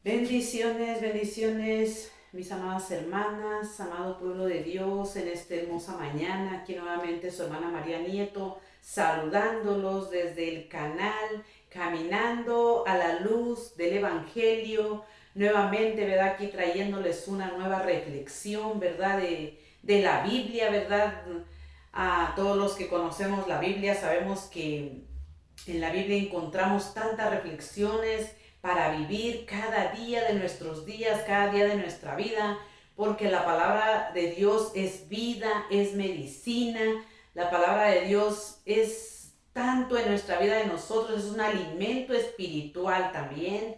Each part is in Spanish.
Bendiciones, bendiciones, mis amadas hermanas, amado pueblo de Dios, en esta hermosa mañana. Aquí nuevamente su hermana María Nieto, saludándolos desde el canal, caminando a la luz del Evangelio. Nuevamente, ¿verdad? Aquí trayéndoles una nueva reflexión, ¿verdad? De la Biblia, ¿verdad? A todos los que conocemos la Biblia sabemos que en la Biblia encontramos tantas reflexiones para vivir cada día de nuestros días, cada día de nuestra vida, porque la palabra de Dios es vida, es medicina, la palabra de Dios es tanto en nuestra vida de nosotros, es un alimento espiritual también.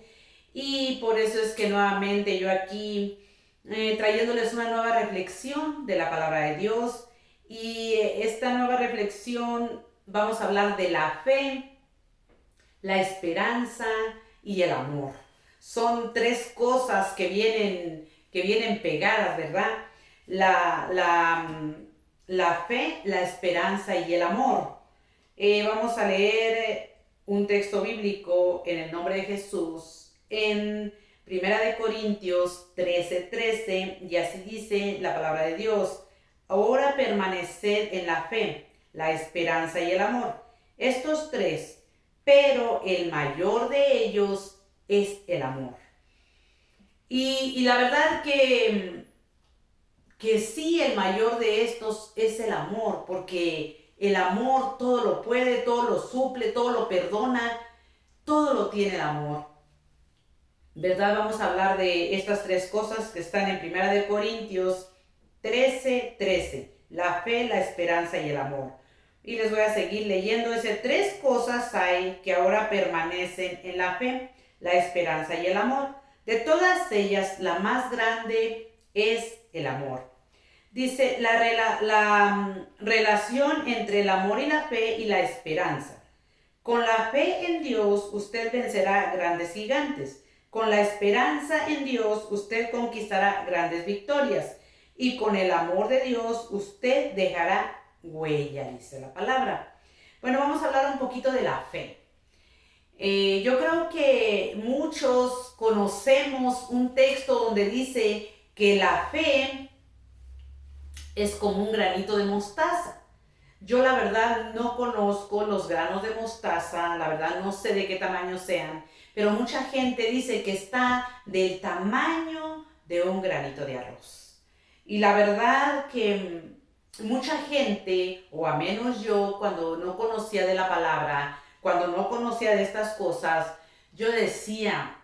Y por eso es que nuevamente yo aquí trayéndoles una nueva reflexión de la palabra de Dios. Y esta nueva reflexión vamos a hablar de la fe, la esperanza y el amor. Son tres cosas que vienen pegadas, ¿verdad? La, la, la fe, la esperanza y el amor. Vamos a leer un texto bíblico en el nombre de Jesús en Primera de Corintios 13:13, y así dice la palabra de Dios. Ahora permaneced en la fe, la esperanza y el amor. Estos tres, pero el mayor de ellos es el amor. Y la verdad que sí, el mayor de estos es el amor, porque el amor todo lo puede, todo lo suple, todo lo perdona, todo lo tiene el amor. ¿Verdad? Vamos a hablar de estas tres cosas que están en Primera de Corintios 13:13. La fe, la esperanza y el amor. Y les voy a seguir leyendo. Ese tres cosas hay que ahora permanecen en la fe, la esperanza y el amor. De todas ellas, la más grande es el amor. Dice la relación entre el amor y la fe y la esperanza. Con la fe en Dios usted vencerá grandes gigantes. Con la esperanza en Dios usted conquistará grandes victorias. Y con el amor de Dios usted dejará huella, dice la palabra. Bueno, vamos a hablar un poquito de la fe. Yo creo que muchos conocemos un texto donde dice que la fe es como un granito de mostaza. Yo la verdad no conozco los granos de mostaza, la verdad no sé de qué tamaño sean, pero mucha gente dice que está del tamaño de un granito de arroz. Y la verdad que mucha gente, o a menos yo, cuando no conocía de la palabra, cuando no conocía de estas cosas, yo decía,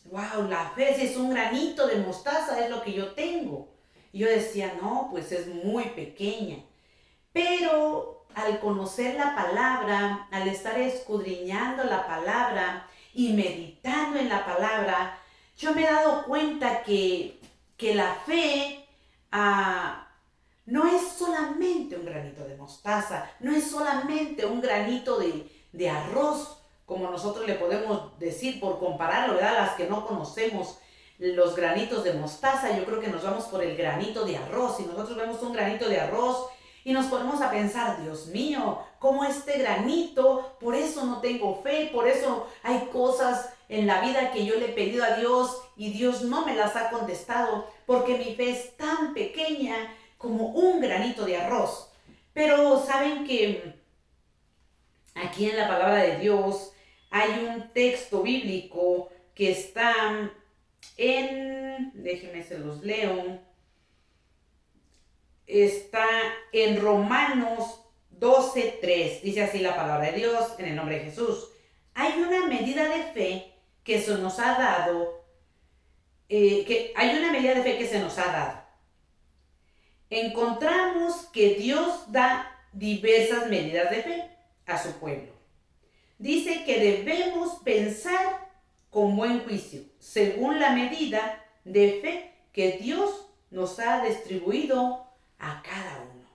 wow, la fe si es un granito de mostaza, es lo que yo tengo. Y yo decía, no, pues es muy pequeña. Pero al conocer la palabra, al estar escudriñando la palabra y meditando en la palabra, yo me he dado cuenta que la fe no es solamente un granito de mostaza, no es solamente un granito de arroz, como nosotros le podemos decir por compararlo, ¿verdad? Las que no conocemos los granitos de mostaza, yo creo que nos vamos por el granito de arroz. Y nosotros vemos un granito de arroz y nos ponemos a pensar, Dios mío, ¿cómo este granito? Por eso no tengo fe, por eso hay cosas en la vida que yo le he pedido a Dios y Dios no me las ha contestado, porque mi fe es tan pequeña como un granito de arroz. Pero saben que aquí en la palabra de Dios hay un texto bíblico que está déjenme se los leo, está en Romanos 12:3. Dice así la palabra de Dios en el nombre de Jesús. Hay una medida de fe que se nos ha dado, hay una medida de fe que se nos ha dado. Encontramos que Dios da diversas medidas de fe a su pueblo. Dice que debemos pensar con buen juicio, según la medida de fe que Dios nos ha distribuido a cada uno.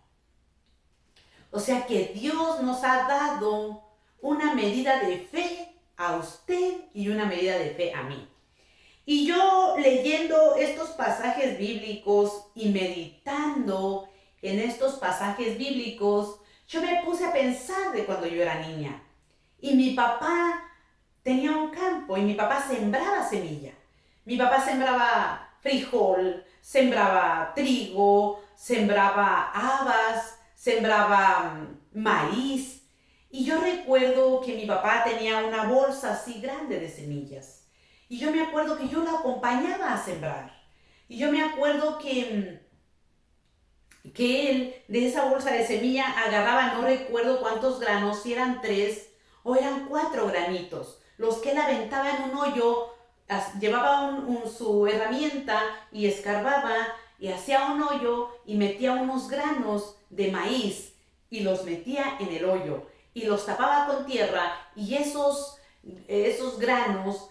O sea que Dios nos ha dado una medida de fe a usted y una medida de fe a mí. Y yo leyendo estos pasajes bíblicos y meditando en estos pasajes bíblicos, yo me puse a pensar de cuando yo era niña. Y mi papá tenía un campo y mi papá sembraba semilla. Mi papá sembraba frijol, sembraba trigo, sembraba habas, sembraba maíz. Y yo recuerdo que mi papá tenía una bolsa así grande de semillas. Y yo me acuerdo que yo lo acompañaba a sembrar. Y yo me acuerdo que él de esa bolsa de semilla agarraba, no recuerdo cuántos granos, si eran 3 o eran 4 granitos, los que él aventaba en un hoyo, llevaba su herramienta y escarbaba y hacía un hoyo y metía unos granos de maíz y los metía en el hoyo y los tapaba con tierra y esos granos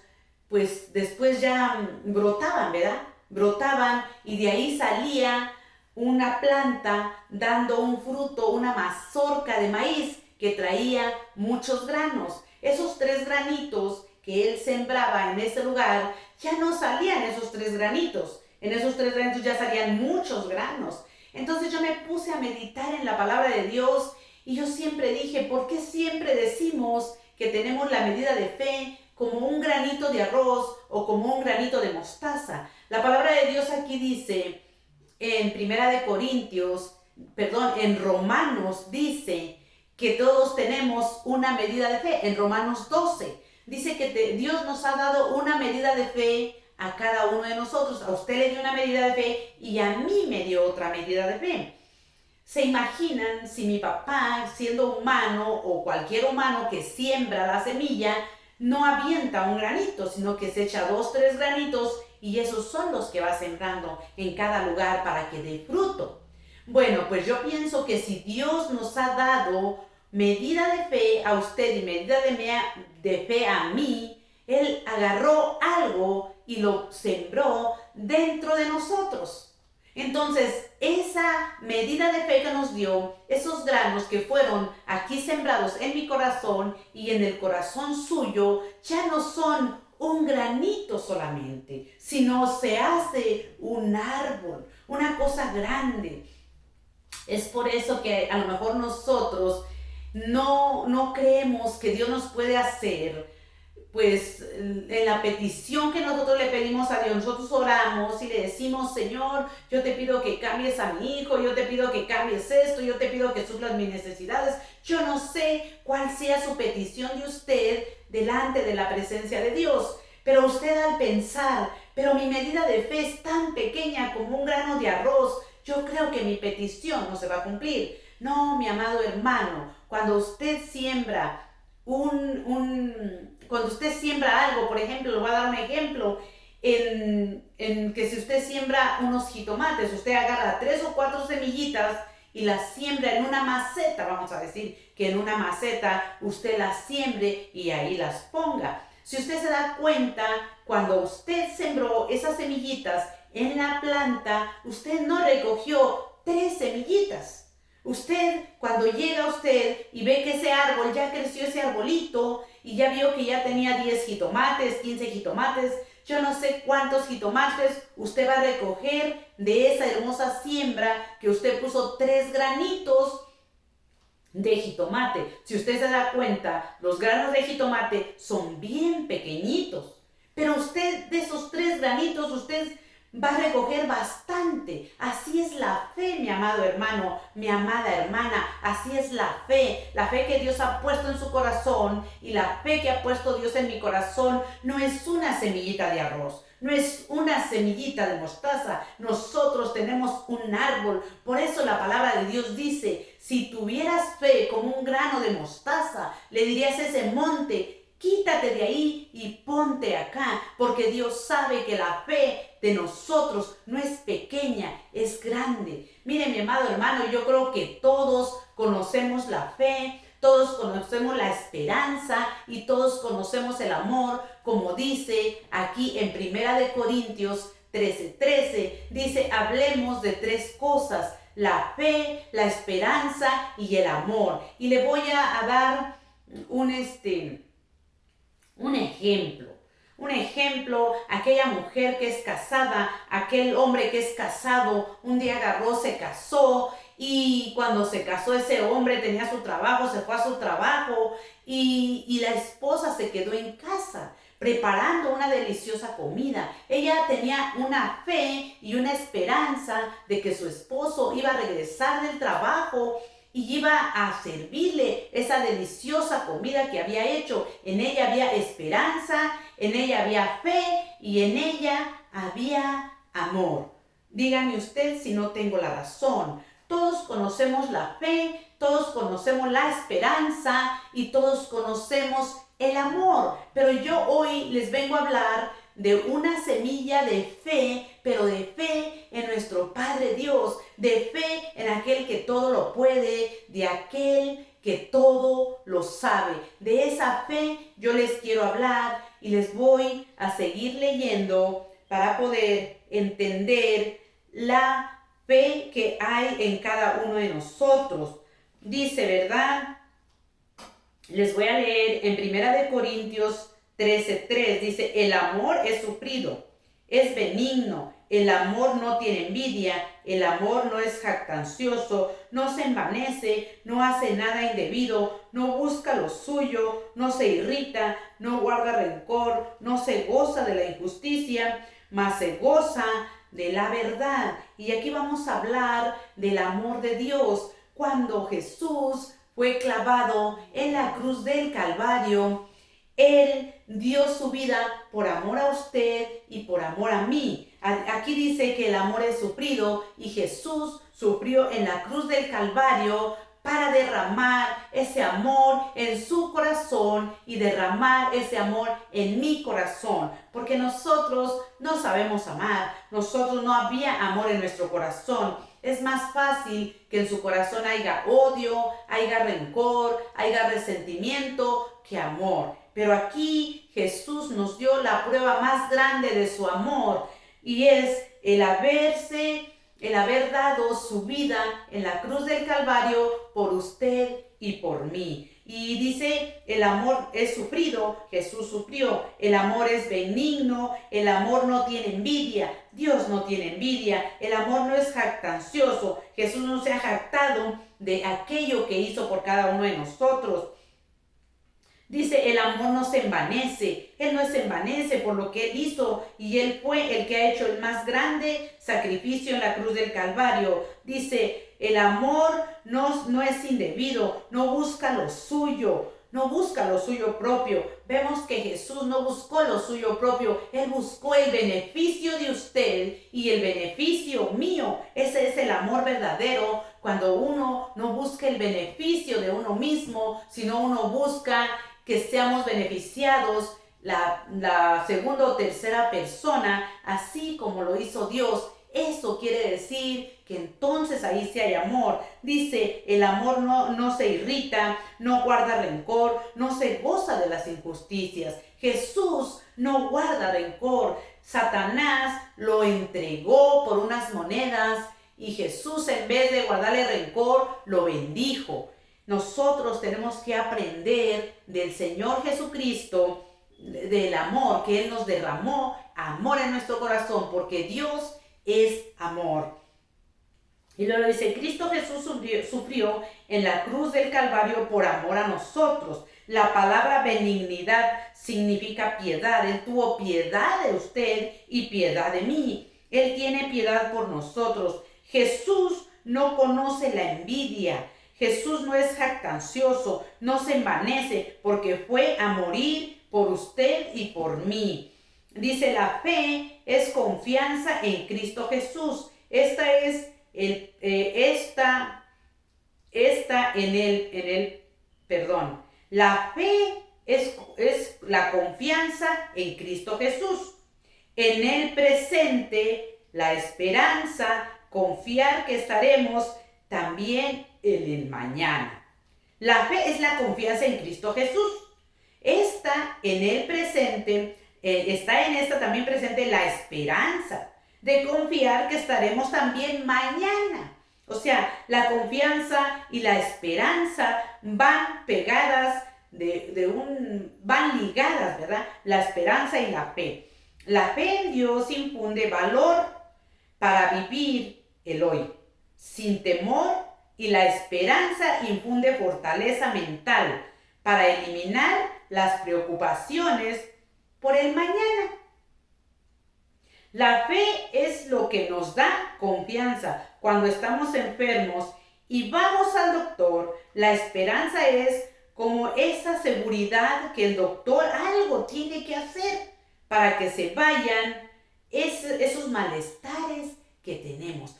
pues después ya brotaban, ¿verdad? Brotaban y de ahí salía una planta dando un fruto, una mazorca de maíz que traía muchos granos. Esos 3 granitos que él sembraba en ese lugar, ya no salían esos 3 granitos. En esos 3 granitos ya salían muchos granos. Entonces yo me puse a meditar en la palabra de Dios y yo siempre dije, ¿por qué siempre decimos que tenemos la medida de fe como un granito de arroz o como un granito de mostaza? La palabra de Dios aquí dice, en Romanos dice que todos tenemos una medida de fe. En Romanos 12 dice que Dios nos ha dado una medida de fe a cada uno de nosotros. A usted le dio una medida de fe y a mí me dio otra medida de fe. ¿Se imaginan si mi papá, siendo humano o cualquier humano que siembra la semilla, no avienta un granito, sino que se echa 2, 3 granitos y esos son los que va sembrando en cada lugar para que dé fruto? Bueno, pues yo pienso que si Dios nos ha dado medida de fe a usted y medida de fe a mí, Él agarró algo y lo sembró dentro de nosotros. Entonces, esa medida de fe que nos dio, esos granos que fueron aquí sembrados en mi corazón y en el corazón suyo, ya no son un granito solamente, sino se hace un árbol, una cosa grande. Es por eso que a lo mejor nosotros no creemos que Dios nos puede hacer, pues en la petición que nosotros le pedimos a Dios, nosotros oramos y le decimos, Señor, yo te pido que cambies a mi hijo, yo te pido que cambies esto, yo te pido que suplas mis necesidades. Yo no sé cuál sea su petición de usted delante de la presencia de Dios, pero usted al pensar, pero mi medida de fe es tan pequeña como un grano de arroz, yo creo que mi petición no se va a cumplir. No, mi amado hermano, cuando usted siembra cuando usted siembra algo, por ejemplo, le voy a dar un ejemplo, en que si usted siembra unos jitomates, usted agarra 3 o 4 semillitas y las siembra en una maceta, vamos a decir que en una maceta usted las siembre y ahí las ponga. Si usted se da cuenta, cuando usted sembró esas semillitas en la planta, usted no recogió 3 semillitas. Usted, cuando llega usted y ve que ese árbol ya creció, ese arbolito, y ya vio que ya tenía 10 jitomates, 15 jitomates, yo no sé cuántos jitomates usted va a recoger de esa hermosa siembra que usted puso 3 granitos de jitomate. Si usted se da cuenta, los granos de jitomate son bien pequeñitos, pero usted de esos 3 granitos, usted va a recoger bastante. Así es la fe, mi amado hermano, mi amada hermana. Así es la fe que Dios ha puesto en su corazón, y la fe que ha puesto Dios en mi corazón no es una semillita de arroz, no es una semillita de mostaza. Nosotros tenemos un árbol. Por eso la palabra de Dios dice, si tuvieras fe como un grano de mostaza, le dirías a ese monte, quítate de ahí y ponte acá, porque Dios sabe que la fe de nosotros no es pequeña, es grande. Mire, mi amado hermano, yo creo que todos conocemos la fe, todos conocemos la esperanza y todos conocemos el amor, como dice aquí en 1 Corintios 13:13, dice, hablemos de 3 cosas, la fe, la esperanza y el amor. Y le voy a dar un ejemplo, aquella mujer que es casada, aquel hombre que es casado, un día agarró, se casó, y cuando se casó ese hombre tenía su trabajo, se fue a su trabajo y la esposa se quedó en casa. preparando una deliciosa comida. Ella tenía una fe y una esperanza de que su esposo iba a regresar del trabajo y iba a servirle esa deliciosa comida que había hecho. En ella había esperanza, en ella había fe y en ella había amor. Dígame usted si no tengo la razón. Todos conocemos la fe, todos conocemos la esperanza y todos conocemos el amor. Pero yo hoy les vengo a hablar de una semilla de fe, pero de fe en nuestro Padre Dios, de fe en aquel que todo lo puede, de aquel que todo lo sabe. De esa fe yo les quiero hablar y les voy a seguir leyendo para poder entender la fe que hay en cada uno de nosotros. Dice, ¿verdad? Les voy a leer en 1 Corintios 13:3. Dice, el amor es sufrido, es benigno, el amor no tiene envidia, el amor no es jactancioso, no se envanece, no hace nada indebido, no busca lo suyo, no se irrita, no guarda rencor, no se goza de la injusticia, mas se goza de la verdad. Y aquí vamos a hablar del amor de Dios. Cuando Jesús fue clavado en la cruz del Calvario, Él dio su vida por amor a usted y por amor a mí. Aquí dice que el amor es sufrido y Jesús sufrió en la cruz del Calvario para derramar ese amor en su corazón y derramar ese amor en mi corazón. Porque nosotros no sabemos amar, nosotros no había amor en nuestro corazón. Es más fácil que en su corazón haya odio, haya rencor, haya resentimiento que amor. Pero aquí Jesús nos dio la prueba más grande de su amor y es el haber dado su vida en la cruz del Calvario por usted y por mí. Y dice, el amor es sufrido, Jesús sufrió, el amor es benigno, el amor no tiene envidia, Dios no tiene envidia, el amor no es jactancioso, Jesús no se ha jactado de aquello que hizo por cada uno de nosotros. Dice, el amor no se envanece, Él no se envanece por lo que Él hizo y Él fue el que ha hecho el más grande sacrificio en la cruz del Calvario. Dice, el amor no es indebido, no busca lo suyo, no busca lo suyo propio. Vemos que Jesús no buscó lo suyo propio, Él buscó el beneficio de usted y el beneficio mío. Ese es el amor verdadero, cuando uno no busca el beneficio de uno mismo, sino uno busca que seamos beneficiados la segunda o tercera persona, así como lo hizo Dios. Eso quiere decir que entonces ahí sí hay amor. Dice, el amor no se irrita, no guarda rencor, no se goza de las injusticias. Jesús no guarda rencor. Satanás lo entregó por unas monedas y Jesús, en vez de guardarle rencor, lo bendijo. Nosotros tenemos que aprender del Señor Jesucristo, del amor que Él nos derramó, amor en nuestro corazón, porque Dios es amor. Y luego dice, Cristo Jesús sufrió en la cruz del Calvario por amor a nosotros. La palabra benignidad significa piedad. Él tuvo piedad de usted y piedad de mí. Él tiene piedad por nosotros. Jesús no conoce la envidia. Jesús no es jactancioso, no se envanece, porque fue a morir por usted y por mí. Dice, la fe es confianza en Cristo Jesús. La fe es la confianza en Cristo Jesús. En el presente, la esperanza, confiar que estaremos también en el mañana. La fe es la confianza en Cristo Jesús. Está en el presente, está en esta también presente la esperanza de confiar que estaremos también mañana. O sea, la confianza y la esperanza van pegadas, van ligadas, ¿verdad? La esperanza y la fe. La fe en Dios infunde valor para vivir el hoy, sin temor, y la esperanza infunde fortaleza mental para eliminar las preocupaciones por el mañana. La fe es lo que nos da confianza cuando estamos enfermos y vamos al doctor. La esperanza es como esa seguridad que el doctor algo tiene que hacer para que se vayan esos malestares que tenemos.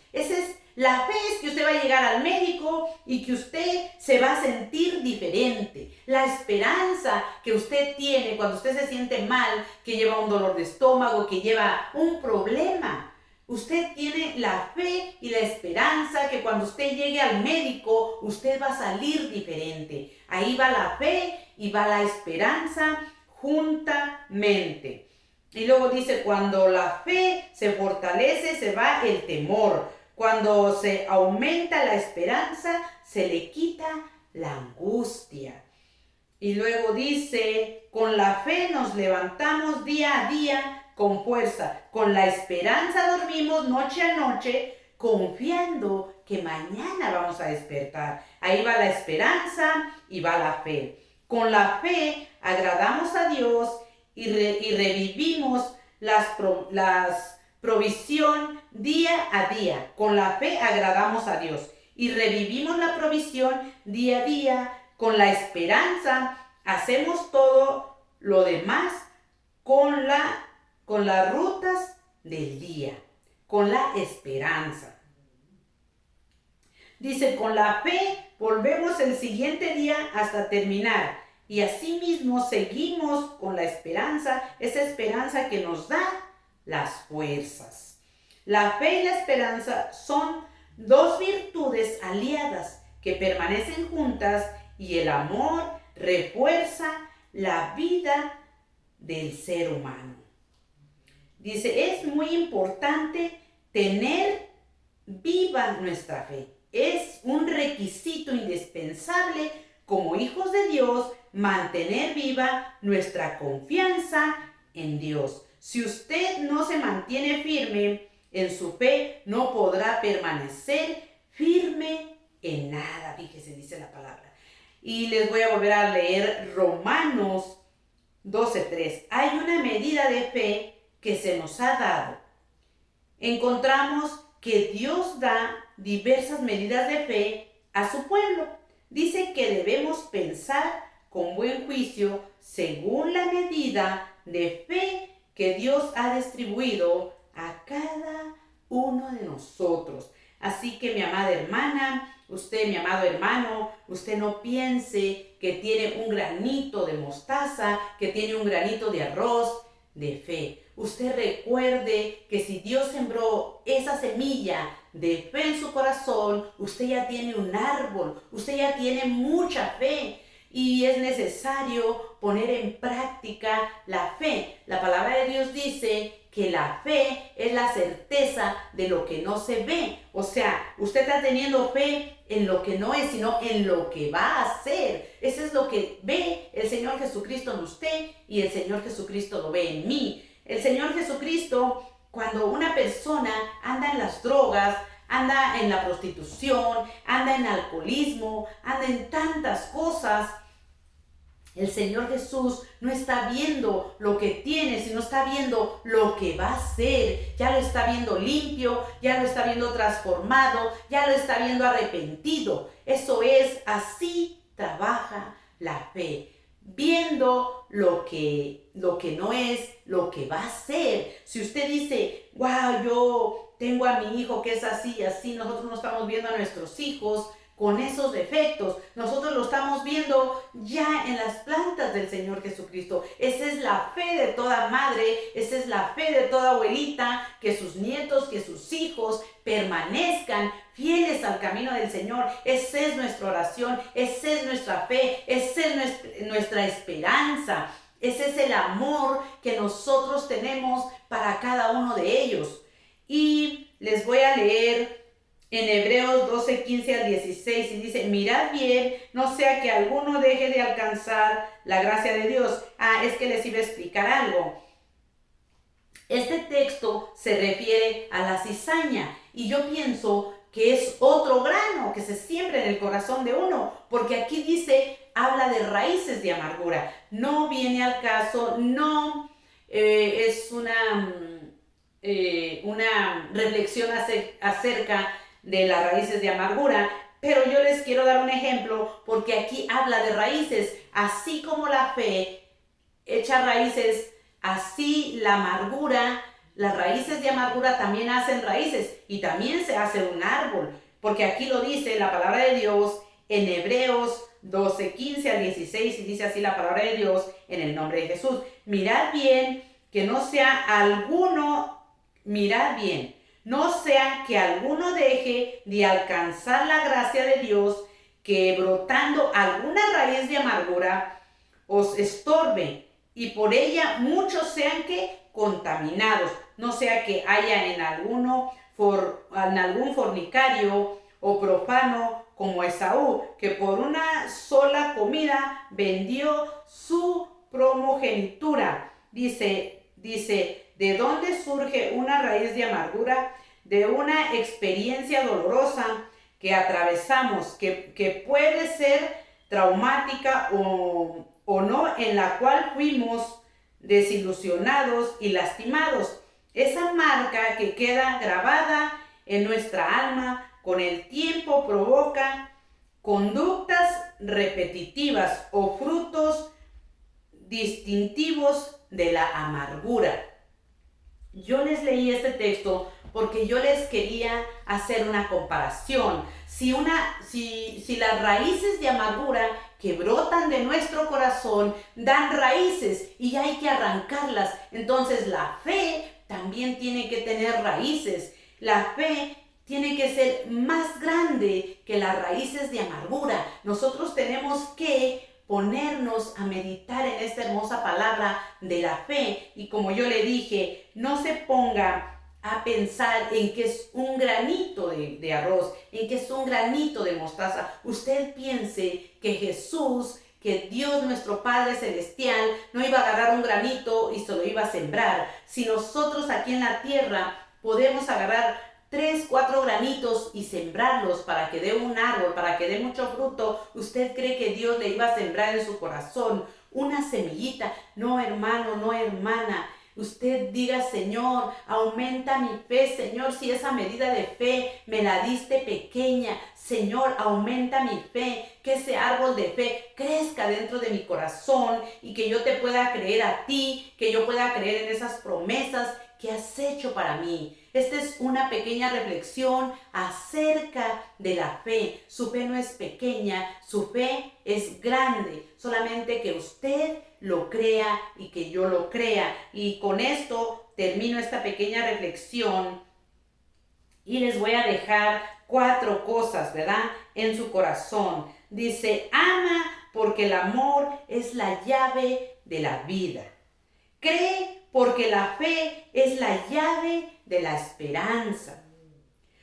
La fe es que usted va a llegar al médico y que usted se va a sentir diferente. La esperanza que usted tiene cuando usted se siente mal, que lleva un dolor de estómago, que lleva un problema. Usted tiene la fe y la esperanza que cuando usted llegue al médico, usted va a salir diferente. Ahí va la fe y va la esperanza juntamente. Y luego dice, cuando la fe se fortalece, se va el temor. Cuando se aumenta la esperanza, se le quita la angustia. Y luego dice, con la fe nos levantamos día a día con fuerza. Con la esperanza dormimos noche a noche, confiando que mañana vamos a despertar. Ahí va la esperanza y va la fe. Con la fe agradamos a Dios y revivimos las provisión día a día. Con la fe agradamos a Dios y revivimos la provisión día a día. Con la esperanza hacemos todo lo demás con las rutas del día. Con la esperanza. Dice, con la fe volvemos el siguiente día hasta terminar. Y asimismo seguimos con la esperanza, esa esperanza que nos da las fuerzas. La fe y la esperanza son dos virtudes aliadas que permanecen juntas y el amor refuerza la vida del ser humano. Dice, es muy importante tener viva nuestra fe. Es un requisito indispensable como hijos de Dios mantener viva nuestra confianza en Dios. Si usted no se mantiene firme en su fe, no podrá permanecer firme en nada. Fíjese, dice la palabra. Y les voy a volver a leer Romanos 12:3. Hay una medida de fe que se nos ha dado. Encontramos que Dios da diversas medidas de fe a su pueblo. Dice que debemos pensar con buen juicio según la medida de fe que Dios ha distribuido a cada uno de nosotros. Así que mi amada hermana, usted, mi amado hermano, usted no piense que tiene un granito de mostaza, que tiene un granito de arroz de fe. Usted recuerde que si Dios sembró esa semilla de fe en su corazón, usted ya tiene un árbol, usted ya tiene mucha fe. Y es necesario poner en práctica la fe. La palabra de Dios dice que la fe es la certeza de lo que no se ve. O sea, usted está teniendo fe en lo que no es, sino en lo que va a ser. Eso es lo que ve el Señor Jesucristo en usted y el Señor Jesucristo lo ve en mí. El Señor Jesucristo, cuando una persona anda en las drogas, anda en la prostitución, anda en alcoholismo, anda en tantas cosas, el Señor Jesús no está viendo lo que tiene, sino está viendo lo que va a ser. Ya lo está viendo limpio, ya lo está viendo transformado, ya lo está viendo arrepentido. Eso es, así trabaja la fe. Viendo lo que no es, lo que va a ser. Si usted dice, wow, yo tengo a mi hijo que es así y así, nosotros no estamos viendo a nuestros hijos con esos defectos. Nosotros lo estamos viendo ya en las plantas del Señor Jesucristo. Esa es la fe de toda madre, esa es la fe de toda abuelita, que sus nietos, que sus hijos permanezcan fieles al camino del Señor. Esa es nuestra oración, esa es nuestra fe, esa es nuestra esperanza. Ese es el amor que nosotros tenemos para cada uno de ellos. Y les voy a leer en Hebreos 12:15 al 16, y dice, mirad bien, no sea que alguno deje de alcanzar la gracia de Dios. Es que les iba a explicar algo. Este texto se refiere a la cizaña, y yo pienso que es otro grano que se siembra en el corazón de uno, porque aquí dice, habla de raíces de amargura. No viene al caso, no es una reflexión acerca de las raíces de amargura, pero yo les quiero dar un ejemplo porque aquí habla de raíces, así como la fe echa raíces, así la amargura, las raíces de amargura también hacen raíces y también se hace un árbol, porque aquí lo dice la palabra de Dios en Hebreos 12, 15 al 16 y dice así la palabra de Dios en el nombre de Jesús. Mirad bien que no sea alguno, mirad bien, no sea que alguno deje de alcanzar la gracia de Dios, que brotando alguna raíz de amargura os estorbe y por ella muchos sean que contaminados, no sea que haya en algún fornicario o profano como Esaú, que por una sola comida vendió su primogenitura. Dice, ¿de dónde surge una raíz de amargura? De una experiencia dolorosa que atravesamos, que puede ser traumática o no, en la cual fuimos desilusionados y lastimados. Esa marca que queda grabada en nuestra alma con el tiempo provoca conductas repetitivas o frutos distintivos de la amargura. Yo les leí este texto porque yo les quería hacer una comparación. Si las raíces de amargura que brotan de nuestro corazón dan raíces y hay que arrancarlas, entonces la fe también tiene que tener raíces. La fe tiene que ser más grande que las raíces de amargura. Nosotros tenemos que ponernos a meditar en esta hermosa palabra de la fe, y como yo le dije, no se ponga a pensar en que es un granito de arroz, en que es un granito de mostaza. Usted piense que Jesús, que Dios nuestro Padre Celestial no iba a agarrar un granito y se lo iba a sembrar. Si nosotros aquí en la tierra podemos agarrar 3, 4 granitos y sembrarlos para que dé un árbol, para que dé mucho fruto, ¿usted cree que Dios le iba a sembrar en su corazón una semillita? No, hermano, no, hermana. Usted diga, Señor, aumenta mi fe, Señor, si esa medida de fe me la diste pequeña, Señor, aumenta mi fe, que ese árbol de fe crezca dentro de mi corazón y que yo te pueda creer a ti, que yo pueda creer en esas promesas que has hecho para mí. Esta es una pequeña reflexión acerca de la fe. Su fe no es pequeña, su fe es grande, solamente que usted lo crea y que yo lo crea. Y con esto termino esta pequeña reflexión y les voy a dejar 4 cosas, ¿verdad?, en su corazón. Dice, ama porque el amor es la llave de la vida. Cree porque la fe es la llave de la esperanza.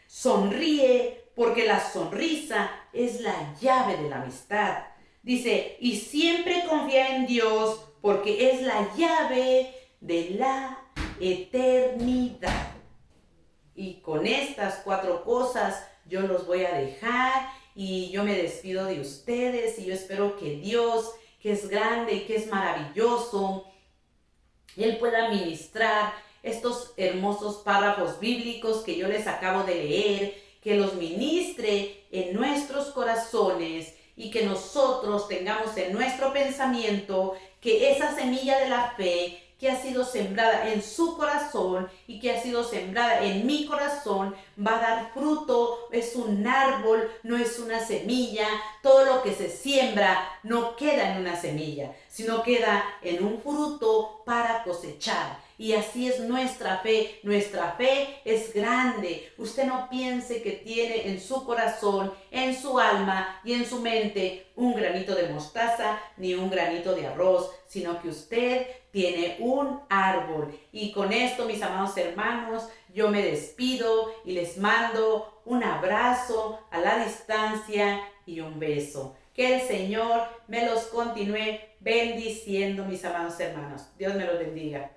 Sonríe porque la sonrisa es la llave de la amistad. Dice, y siempre confía en Dios porque es la llave de la eternidad. Y con estas 4 cosas yo los voy a dejar y yo me despido de ustedes y yo espero que Dios, que es grande y que es maravilloso, Él pueda ministrar estos hermosos párrafos bíblicos que yo les acabo de leer, que los ministre en nuestros corazones y que nosotros tengamos en nuestro pensamiento que esa semilla de la fe que ha sido sembrada en su corazón y que ha sido sembrada en mi corazón va a dar fruto. Es un árbol, no es una semilla. Todo lo que se siembra no queda en una semilla, sino queda en un fruto para cosechar. Y así es nuestra fe. Nuestra fe es grande. Usted no piense que tiene en su corazón, en su alma y en su mente un granito de mostaza ni un granito de arroz, sino que usted tiene un árbol. Y con esto, mis amados hermanos, yo me despido y les mando un abrazo a la distancia y un beso. Que el Señor me los continúe bendiciendo, mis amados hermanos. Dios me los bendiga.